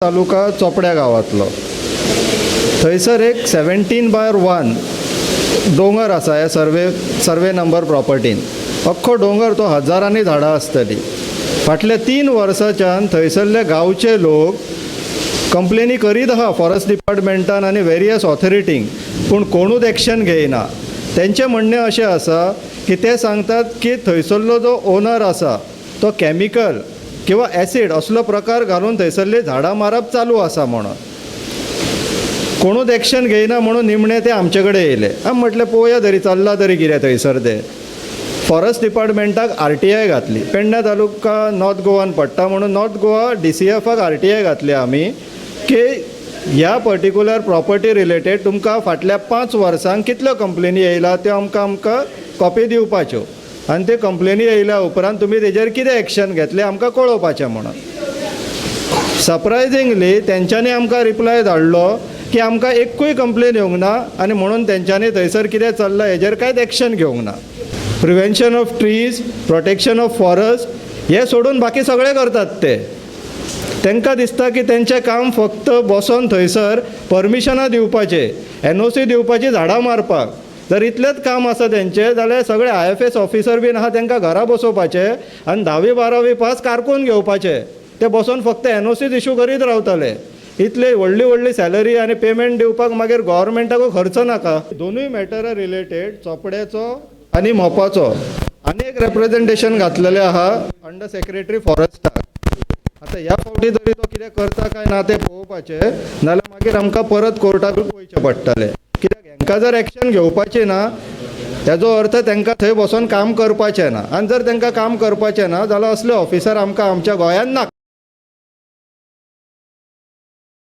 तालुका चोपड्या गांवांतलो थंयसर एक 17/1 डोंगर आसा हे सर्वे नंबर प्रॉपर्टीन. अख्खो डोंगर तो हजारांनी झाडां आसतली. फाटल्या 3 वर्सांच्यान थंयसरले गांवचे लोक कंप्लेनी करीत आहा फॉरेस्ट डिपार्टमेंटान आनी वेरियस ऑथॉरिटींक, पूण कोणूच एक्शन घेयना. तेंचें म्हणणें अशें आसा की ते सांगतात की थंयसरलो जो ओनर आसा तो कॅमिकल किंवा ॲसीड असलो प्रकार घालून थंयसरली झाडां मारप चालू आसा म्हणून. कोणूच एक्शन घेयना म्हणून निमणे ते आमचे कडेन येयले. आमी म्हटलें पळोवया तरी चल्ला तरी कितें थंयसर ते. फॉरेस्ट डिपार्टमेंटाक RTI घातली. पेडण्या तालुका नॉर्थ गोवान पडटा म्हणून नॉर्थ गोवा DCFाक RTI घातली आमी की ह्या पर्टिक्युलर प्रॉपर्टी रिलेटेड तुमकां फाटल्या 5 वर्सांक कितल्यो कंप्लेनी येयला त्यो आमकां कॉपी दिवपाच्यो आनी ते कंप्लेनी येयल्या उपरांत तुमी तेजेर कितें एक्शन घेतलें आमकां कळोवपाचें म्हणून. सरप्रायझिंगली तेंच्यांनी आमकां रिप्लाय धाडलो की आमकां एकूय कंप्लेन येवंक ना आनी म्हणून तेंच्यांनी थंयसर कितें चल्लां हेजेर कांयच एक्शन घेवंक ना. Prevention of trees, protection of forest हे सोडून बाकी सगळे करतात ते. तांकां दिसता की तेंचें काम फक्त बसोन थंयसर परमिशनां दिवपाचें, NOC दिवपाची झाडां मारपाक. जर इतलेंच काम आसा तेंचें जाल्यार सगळे IFS ऑफिसर बीन आहा तांकां घरा बसोवपाचे आनी 10वी 12वी पास कारकून घेवपाचे. ते बसोन फक्त NOCच इश्यू करीत रावतले. इतले व्हडली व्हडली सॅलरी आनी पेमेंट दिवपाक मागीर गव्हर्मेंटाकूय खर्च नाका. दोनूय मॅटरा रिलेटेड चोपड्याचो आनी मोपाचो आनी रिप्रेझेंटेशन घातलेलें आहा अंडर सेक्रेटरी फॉरेस्टाक. आतां ह्या फावटी तरी तो कितें करता काय ना तें पळोवपाचें, नाल्यार मागीर आमकां परत कोर्टाकूच वयचें पडटलें. कित्याक हांकां जर एक्शन घेवपाचें ना तेजो अर्थ तांकां थंय बसोन काम करपाचें ना. आनी जर तांकां काम करपाचें ना जाल्यार असले ऑफिसर आमच्या गोंयांत ना.